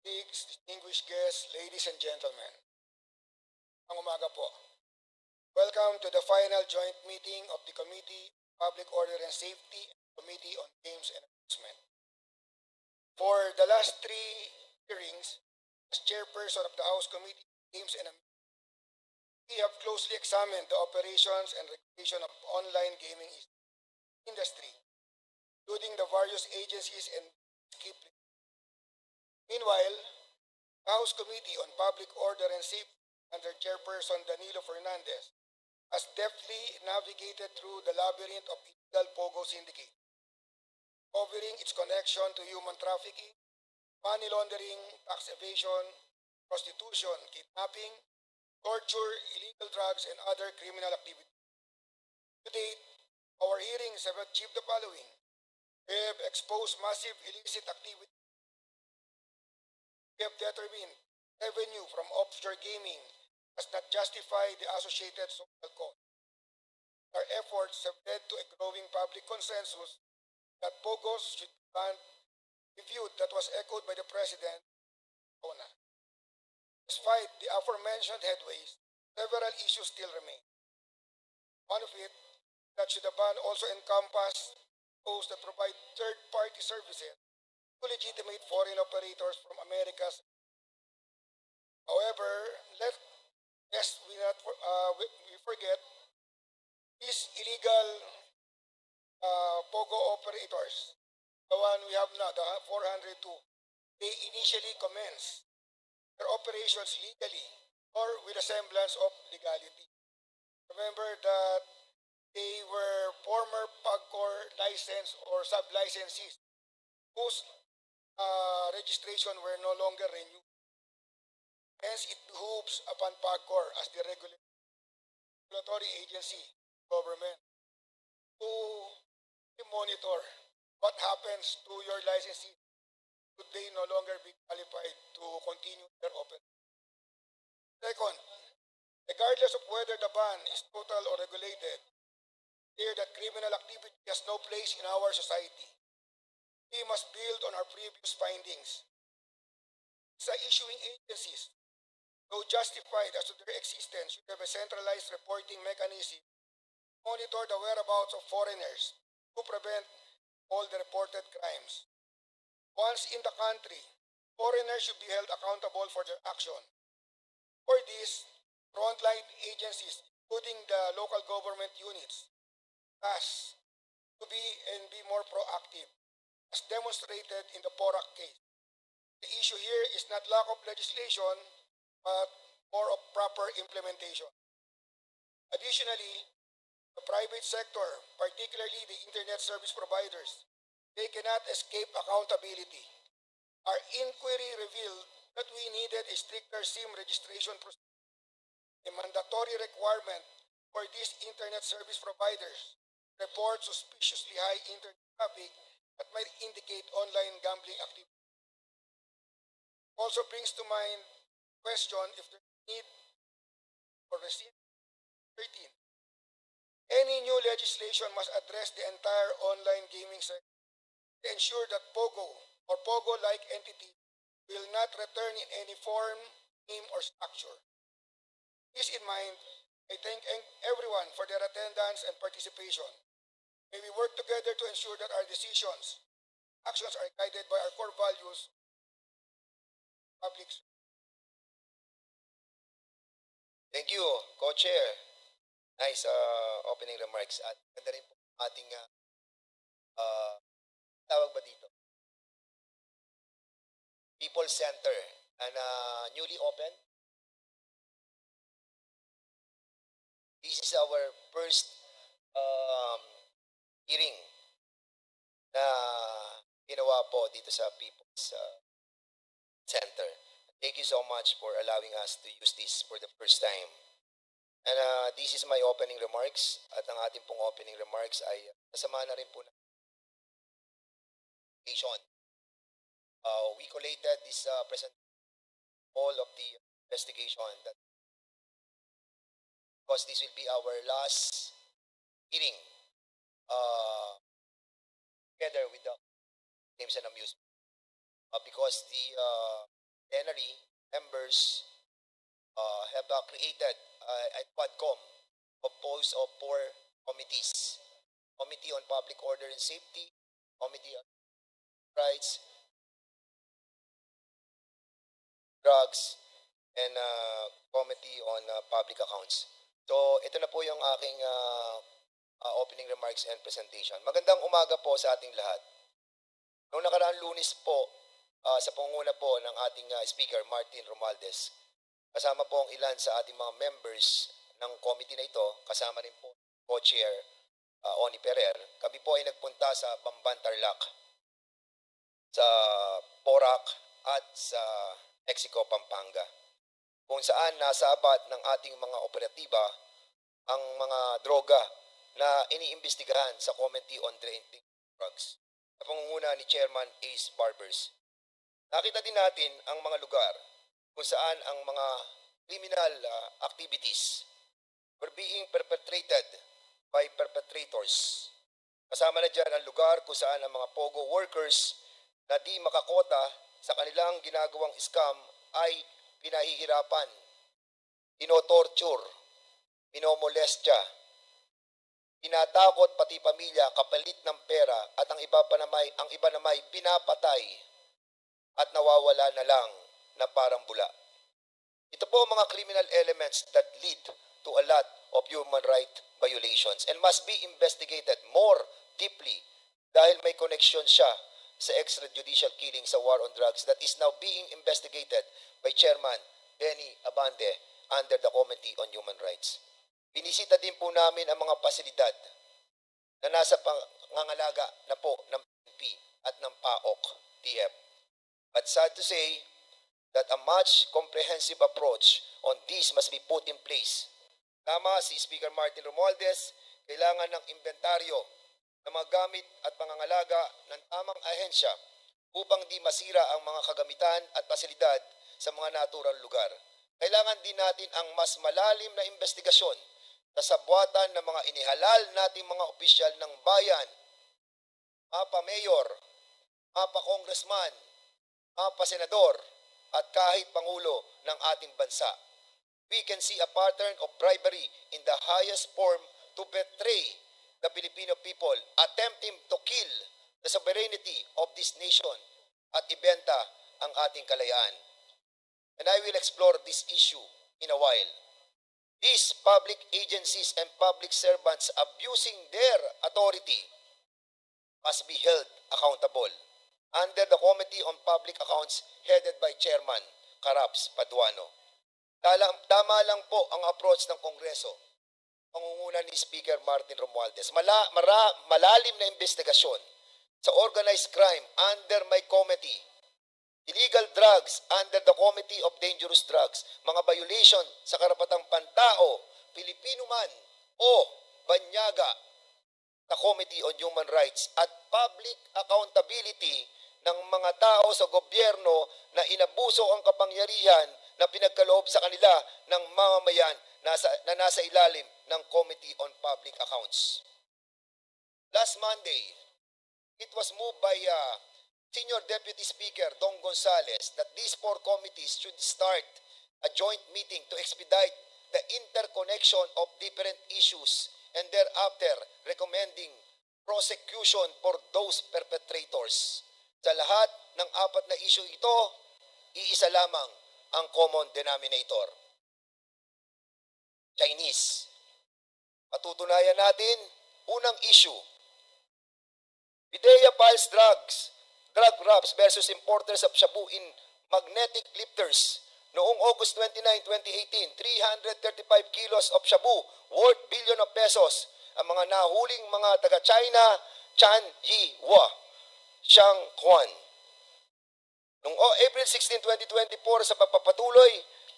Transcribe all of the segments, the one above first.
Distinguished guests, ladies and gentlemen, ang umaga po. Welcome to the final joint meeting of the Committee on Public Order and Safety and Committee on Games and Amusement. For the last three hearings, as chairperson of the House Committee on Games and Amusement, we have closely examined the operations and regulation of online gaming industry, including the various agencies and key players. Meanwhile, the House Committee on Public Order and Safety under Chairperson Danilo Fernandez has deftly navigated through the labyrinth of illegal POGO syndicate, covering its connection to human trafficking, money laundering, tax evasion, prostitution, kidnapping, torture, illegal drugs, and other criminal activities. To date, our hearings have achieved the following. We have exposed massive illicit activity. We have determined revenue from offshore gaming does not justify the associated social cost. Our efforts have led to a growing public consensus that POGOs should be banned, a view that was echoed by the President. Despite the aforementioned headways, several issues still remain. One of it, that should the ban also encompass those that provide third-party services to legitimate foreign operators from Americas. However, lest we forget these illegal POGO operators, the one we have now, the 402, they initially commenced their operations legally or with a semblance of legality. Remember that they were former PAGCOR license or sub-licensees whose registration were no longer renewed. Hence, it behooves upon PAGCOR as the regulatory agency government to monitor what happens to your licensee should they no longer be qualified to continue their operation. Second, regardless of whether the ban is total or regulated, clear that criminal activity has no place in our society. We must build on our previous findings. Sa issuing agencies, though justified as to their existence, should have a centralized reporting mechanism to monitor the whereabouts of foreigners to prevent all the reported crimes. Once in the country, foreigners should be held accountable for their action. For this, frontline agencies, including the local government units, has to be more proactive, as demonstrated in the PORAC case. The issue here is not lack of legislation, but more of proper implementation. Additionally, the private sector, particularly the internet service providers, they cannot escape accountability. Our inquiry revealed that we needed a stricter SIM registration procedure, a mandatory requirement for these internet service providers to report suspiciously high internet traffic that might indicate online gambling activity. Also brings to mind question if there is need for receipt 13. Any new legislation must address the entire online gaming sector to ensure that POGO or POGO-like entity will not return in any form, name, or structure. This in mind, I thank everyone for their attendance and participation. May we work together to ensure that our decisions, actions are guided by our core values, public. Thank you, Co-Chair. Nice opening remarks. At ganda rin po ating tawag ba dito? People Center and newly opened. This is our first hearing na ginawa po dito sa People's Center. Thank you so much for allowing us to use this for the first time. And this is my opening remarks. At ang ating pong opening remarks ay kasama na rin po na presentation. We collated this all of the investigation that because this will be our last hearing together with the Games and Amusement. Because the plenary members have created a Quadcom composed of 4 committees. Committee on Public Order and Safety, Committee on Rights, Drugs, and Committee on Public Accounts. So, ito na po yung aking opening remarks and presentation. Magandang umaga po sa ating lahat. Noong nakaraang Lunes po, sa pangunguna po ng ating Speaker Martin Romualdez, kasama po ang ilan sa ating mga members ng committee na ito, kasama rin po co-chair Oni Ferrer, kami po ay nagpunta sa Bamban Tarlac, sa Porac at sa Mexico, Pampanga, kung saan nasabat ng ating mga operatiba ang mga droga na iniimbestigahan sa Committee on Drinking Drugs sa pangunguna ni Chairman Ace Barbers. Nakita din natin ang mga lugar kung saan ang mga criminal activities were being perpetrated by perpetrators. Kasama na dyan ang lugar kung saan ang mga POGO workers na di makakota sa kanilang ginagawang scam ay pinahihirapan, tinotorture, minomolestya, tinatakot pati pamilya kapalit ng pera at ang iba namay pinapatay at nawawala na lang na parang bula. Ito po mga criminal elements that lead to a lot of human rights violations and must be investigated more deeply dahil may connection siya sa extrajudicial killing sa war on drugs that is now being investigated by Chairman Benny Abande under the Committee on Human Rights. Binisita din po namin ang mga pasilidad na nasa pangangalaga na po ng PNP at ng PAOK, TF. But sad to say that a much comprehensive approach on this must be put in place. Tama si Speaker Martin Romualdez, kailangan ng inventaryo ng mga gamit at pangangalaga ng tamang ahensya upang di masira ang mga kagamitan at pasilidad sa mga naturang lugar. Kailangan din natin ang mas malalim na investigasyon sa sabwatan ng mga inihalal nating mga opisyal ng bayan, mapa mayor, mapa congressman, mapa senador, at kahit pangulo ng ating bansa. We can see a pattern of bribery in the highest form to betray the Filipino people, attempting to kill the sovereignty of this nation at ibenta ang ating kalayaan. And I will explore this issue in a while. These public agencies and public servants abusing their authority must be held accountable under the Committee on Public Accounts headed by Chairman Caraps Paduano. Tama lang po ang approach ng Kongreso, pangunguna ni Speaker Martin Romualdez. Malalim na investigasyon sa organized crime under my committee, illegal drugs under the Committee of Dangerous Drugs, mga violation sa karapatang pantao, Pilipino man o banyaga, the Committee on Human Rights at public accountability ng mga tao sa gobyerno na inabuso ang kapangyarihan na pinagkaloob sa kanila ng mamamayan na nasa ilalim ng Committee on Public Accounts. Last Monday, it was moved by Senior Deputy Speaker Dong Gonzales that these 4 committees should start a joint meeting to expedite the interconnection of different issues and thereafter recommending prosecution for those perpetrators. Sa lahat ng 4 na issue ito, iisa lamang ang common denominator. Chinese. Patutunayan natin, unang issue. PIDEA files drug wraps versus importers of shabu in magnetic lifters. Noong August 29, 2018, 335 kilos of shabu worth billion of pesos ang mga nahuling mga taga-China, Chan Yi-hua, Xiang Quan. Noong April 16, 2024, sa pagpapatuloy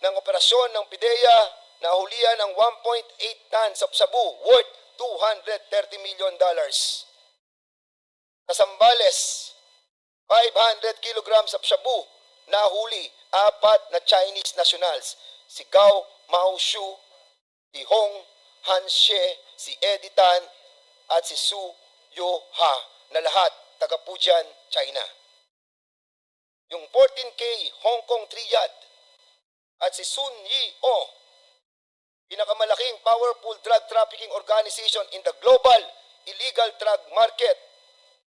ng operasyon ng PIDEA, nahulihan ng 1.8 tons of shabu worth $230 million. Sa Zambales, 500 kilograms of shabu nahuli 4 na Chinese nationals, si Gao Maoshu, si Hong Hanxie, si Eddie Tan, at si Su Yo Ha, na lahat taga Pujian, China. yung 14K Hong Kong Triad, at si Sun Yi-o, pinakamalaking powerful drug trafficking organization in the global illegal drug market.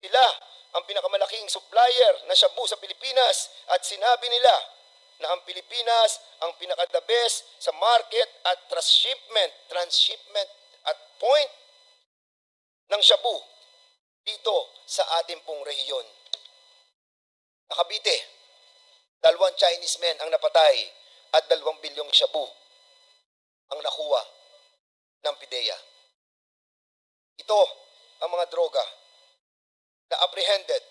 Sila ang pinakamalaking supplier na shabu sa Pilipinas at sinabi nila na ang Pilipinas ang pinaka-the best sa market at transshipment at point ng shabu dito sa ating pong rehiyon. Nakabite, 2 Chinese men ang napatay at 2 bilyong shabu ang nakuha ng PIDEA. Ito ang mga droga na apprehended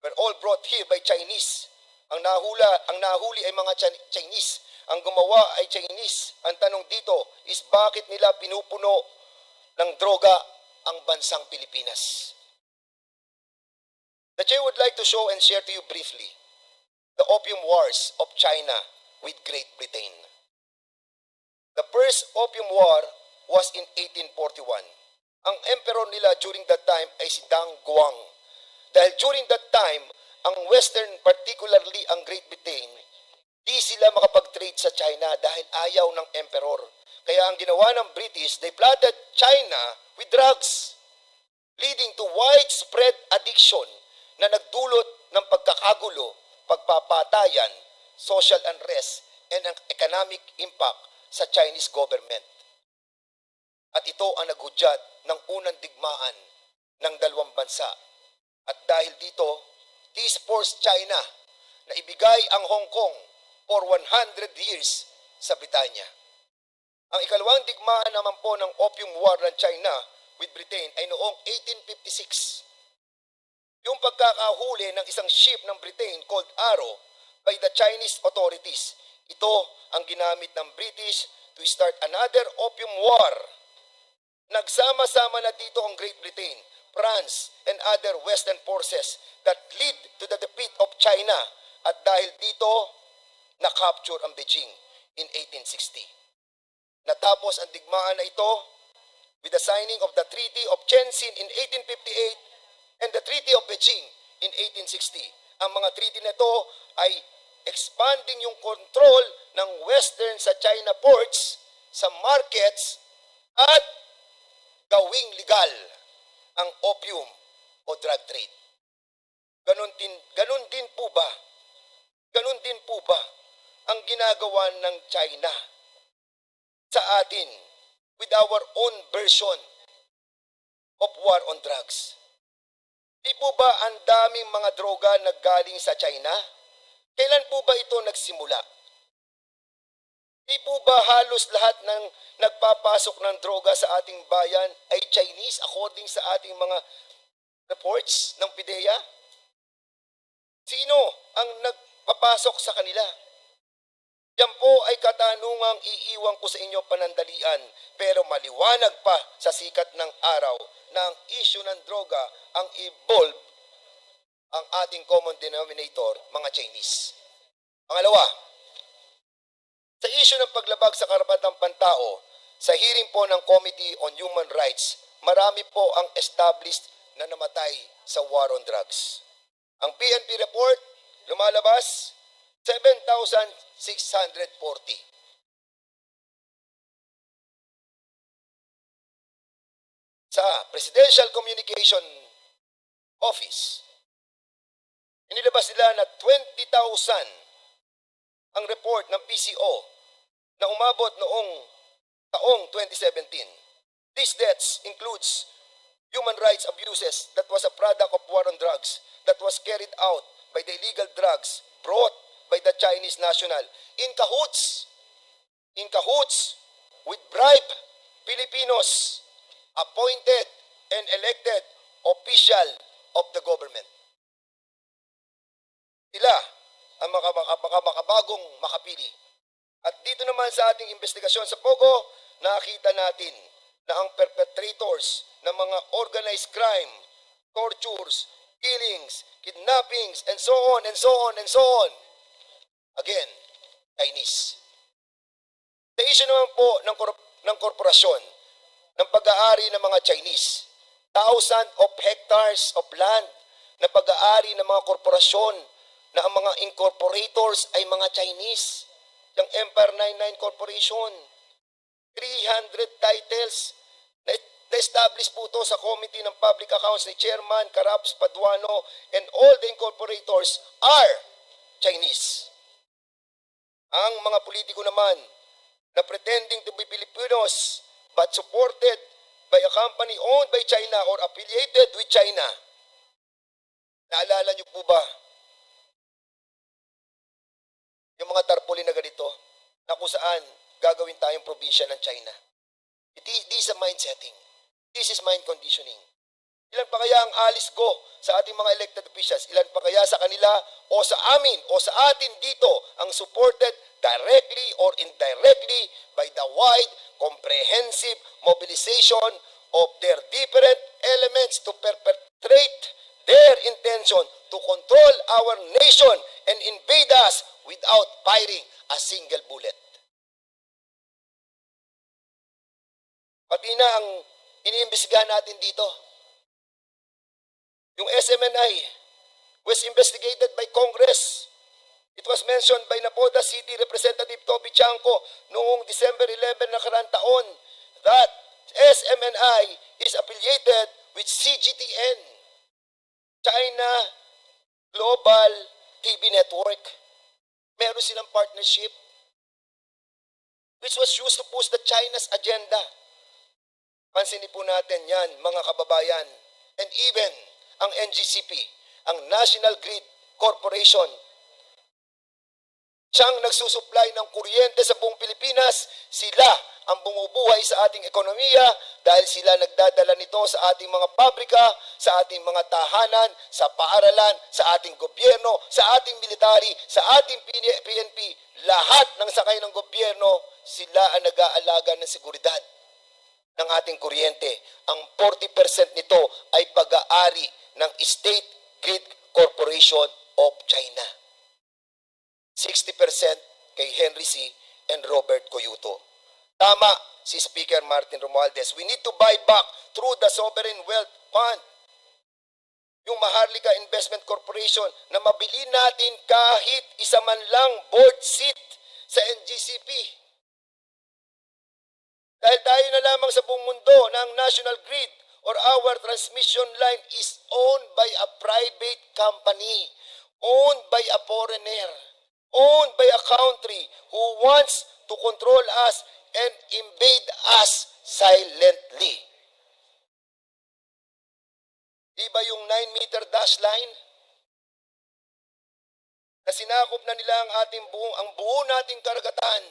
were all brought here by Chinese. Ang nahuli ay mga Chinese. Ang gumawa ay Chinese. Ang tanong dito is bakit nila pinupuno ng droga ang bansang Pilipinas? The Chair would like to show and share to you briefly the opium wars of China with Great Britain. The first opium war was in 1841. Ang emperor nila during that time ay si Dang Guang. Dahil during that time, ang Western, particularly ang Great Britain, di sila makapag-trade sa China dahil ayaw ng emperor. Kaya ang ginawa ng British, they flooded China with drugs, leading to widespread addiction na nagdulot ng pagkakagulo, pagpapatayan, social unrest, and ang economic impact sa Chinese government. At ito ang nagudyat ng unang digmaan ng dalawang bansa. At dahil dito, this forced China na ibigay ang Hong Kong for 100 years sa Britanya. Ang ikalawang digmaan naman po ng opium war ng China with Britain ay noong 1856. Yung pagkakahuli ng isang ship ng Britain called Arrow by the Chinese authorities. Ito ang ginamit ng British to start another opium war. Nagsama-sama na dito ang Great Britain, France, and other Western forces that lead to the defeat of China. At dahil dito, na-capture ang Beijing in 1860. Natapos ang digmaan na ito with the signing of the Treaty of Tianjin in 1858 and the Treaty of Beijing in 1860. Ang mga treaty na ito ay expanding yung control ng Western sa China ports, sa markets, at gawing legal ang opium o drug trade. Ganon din po ba ang ginagawa ng China sa atin with our own version of war on drugs? Di po ba ang daming mga droga naggaling sa China? Kailan po ba ito nagsimula? Di po ba halos lahat ng nagpapasok ng droga sa ating bayan ay Chinese according sa ating mga reports ng PIDEA? Sino ang nagpapasok sa kanila? Yan po ay katanungang iiwan ko sa inyo panandalian, pero maliwanag pa sa sikat ng araw na ang issue ng droga ang evolve ang ating common denominator, mga Chinese. Pangalawa, sa issue ng paglabag sa karapatang pantao, sa hearing po ng Committee on Human Rights, marami po ang established na namatay sa war on drugs. Ang PNP report, lumalabas, 7,640. Sa Presidential Communication Office, inilabas nila na 20,000 ang report ng PCO na umabot noong taong 2017. These deaths includes human rights abuses that was a product of war on drugs that was carried out by the illegal drugs brought by the Chinese national in cahoots with bribe Filipinos, appointed and elected official of the government. Sila ang makabagong makapili. At dito naman sa ating investigasyon sa POGO, nakita natin na ang perpetrators ng mga organized crime, tortures, killings, kidnappings, and so on, and so on, and so on. Again, Chinese. Sa issue naman po ng korporasyon, ng pag-aari ng mga Chinese, thousands of hectares of land na pag-aari ng mga korporasyon na ang mga incorporators ay mga Chinese. Yung Empire 99 Corporation, 300 titles. Na-establish po ito sa Committee ng Public Accounts ni Chairman Caraps Paduano, and all the incorporators are Chinese. Ang mga politiko naman na pretending to be Filipinos but supported by a company owned by China or affiliated with China. Naalala niyo po ba yung mga tarpaulin na ganito na kung saan gagawin tayong probinsya ng China? This is a mind setting. This is mind conditioning. Ilan pa kaya ang alis ko sa ating mga elected officials? Ilan pa kaya sa kanila o sa amin o sa atin dito ang supported directly or indirectly by the wide, comprehensive mobilization of their different elements to perpetrate their intention to control our nation and invade us without firing a single bullet? Pati na ang iniimbestigahan natin dito. Yung SMNI was investigated by Congress. It was mentioned by Napoda City Representative Toby Chanco noong December 11 na karang taon that SMNI is affiliated with CGTN, China Global TV Network. Meron silang partnership which was used to push the China's agenda. Pansinin po natin yan, mga kababayan. And even ang NGCP, ang National Grid Corporation, siyang nagsusupply ng kuryente sa buong Pilipinas. Sila ang bumubuhay sa ating ekonomiya dahil sila nagdadala nito sa ating mga pabrika, sa ating mga tahanan, sa paaralan, sa ating gobyerno, sa ating military, sa ating PNP. Lahat ng sakay ng gobyerno, sila ang nag-aalaga ng seguridad ng ating kuryente. Ang 40% nito ay pag-aari ng State Grid Corporation of China. 60% kay Henry C. and Robert Coyuto. Tama si Speaker Martin Romualdez. We need to buy back through the Sovereign Wealth Fund yung Maharlika Investment Corporation na mabili natin kahit isa man lang board seat sa NGCP. Dahil tayo na lamang sa buong mundo na ang national grid or our transmission line is owned by a private company, owned by a foreigner, owned by a country who wants to control us and invade us silently. Iba yung 9-meter dash line na sinakop na nila ang buo nating karagatan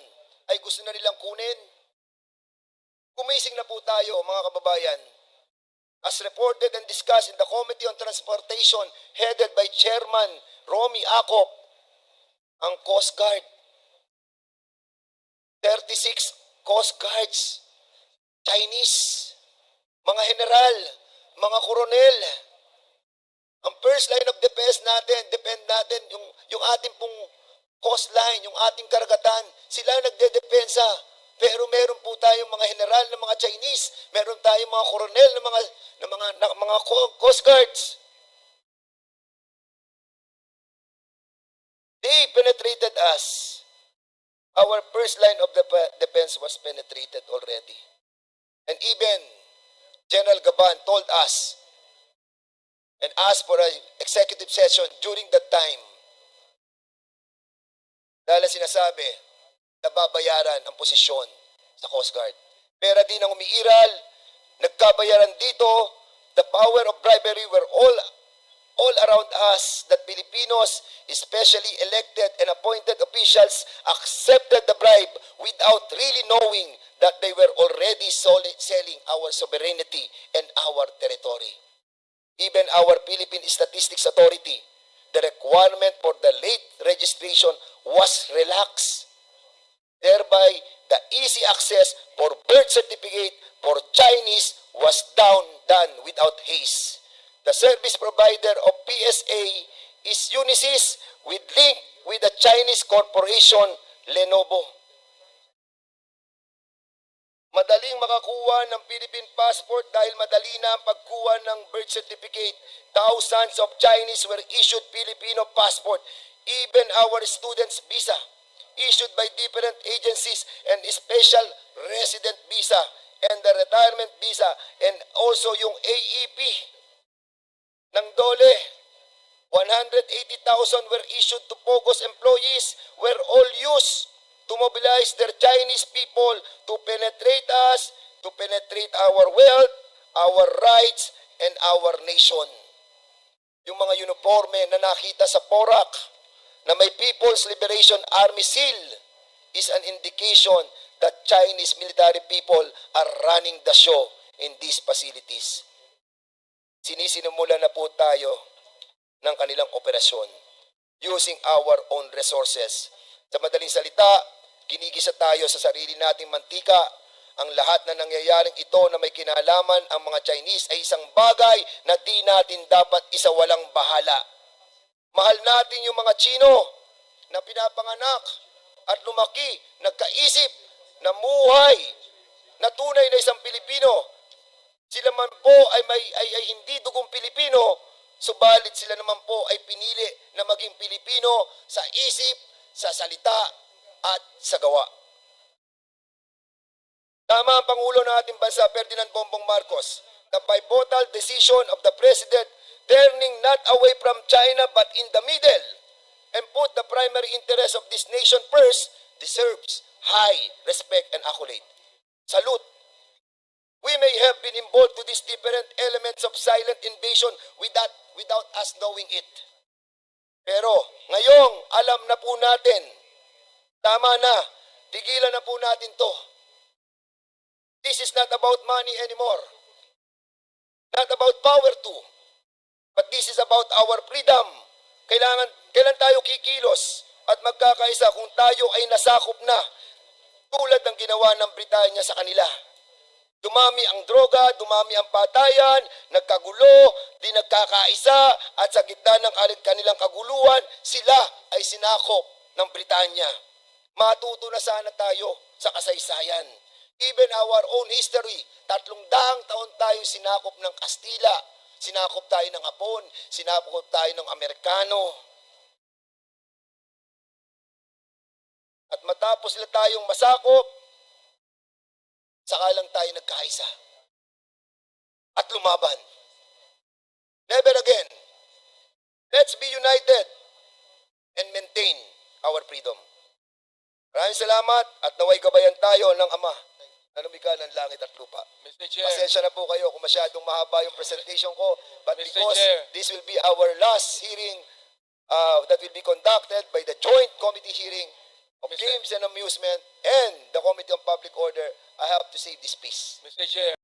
ay gusto na nilang kunin. Kumising na po tayo, mga kababayan. As reported and discussed in the Committee on Transportation headed by Chairman Romy Acop, ang Coast Guard, 36 Coast Guards, Chinese, mga general, mga koronel. Ang first line of defense natin, depend natin, yung ating pong coastline, yung ating karagatan, sila nagdedepensa. Pero meron po tayong mga general ng mga Chinese, meron tayong mga koronel ng mga Coast Guards. They penetrated us. Our first line of defense was penetrated already. And even General Gaban told us and asked for an executive session during that time. Dahil sinasabi, nababayaran ang posisyon sa Coast Guard. Pera din ang umiiral, nagkabayaran dito, the power of bribery were all around us, that Filipinos, especially elected and appointed officials, accepted the bribe without really knowing that they were already selling our sovereignty and our territory. Even our Philippine Statistics Authority, the requirement for the late registration was relaxed. Thereby, the easy access for birth certificate for Chinese was done without haste. The service provider of PSA is Unisys with link with the Chinese corporation Lenovo. Madaling makakuha ng Philippine passport dahil madali na ang pagkuha ng birth certificate. Thousands of Chinese were issued Filipino passport. even our students' visa issued by different agencies and special resident visa and the retirement visa and also yung AEP ng DOLE. 180,000 were issued to POGO's employees were all used to mobilize their Chinese people to penetrate us, to penetrate our wealth, our rights, and our nation. Yung mga uniforme na nakita sa Porac na may People's Liberation Army seal is an indication that Chinese military people are running the show in these facilities. Sinisinimula na po tayo ng kanilang operasyon using our own resources. Sa madaling salita, ginigisa tayo sa sarili nating mantika. Ang lahat na nangyayaring ito na may kinalaman ang mga Chinese ay isang bagay na di natin dapat isawalang bahala. Mahal natin yung mga Chino na pinapanganak at lumaki, nagkaisip, namuhay, na tunay na isang Pilipino. Sila man po ay hindi dugong Pilipino, subalit sila naman po ay pinili na maging Pilipino sa isip, sa salita, at sa gawa. Tama ang Pangulo ng ating bansa, Ferdinand Bongbong Marcos, the pivotal decision of the President turning not away from China but in the middle and put the primary interest of this nation first deserves high respect and accolade. Salute. We may have been involved to these different elements of silent invasion without us knowing it. Pero ngayong alam na po natin, tama na, tigilan na po natin to. This is not about money anymore. Not about power too. But this is about our freedom. Kailan tayo kikilos at magkakaisa kung tayo ay nasakop na tulad ng ginawa ng Britanya sa kanila. Dumami ang droga, dumami ang patayan, nagkagulo, di nagkakaisa, at sa gitna ng kanilang kaguluhan, sila ay sinakop ng Britanya. Matuto na sana tayo sa kasaysayan. Even our own history, 300 taon tayo sinakop ng Kastila, sinakop tayo ng Hapon, sinakop tayo ng Amerikano. At matapos sila tayong masakop, saka lang tayo nagkaisa at lumaban. Never again. Let's be united and maintain our freedom. Maraming salamat at naway gabayan tayo ng Ama na lumikha ng langit at lupa. Mr. Chair, Pasensya na po kayo kung masyadong mahaba yung presentation ko, but Mr. because Chair. this will be our last hearing that will be conducted by the joint committee hearing of Mr. Games and Amusement and the Committee on Public Order, I have to say this piece. Mr. Chair.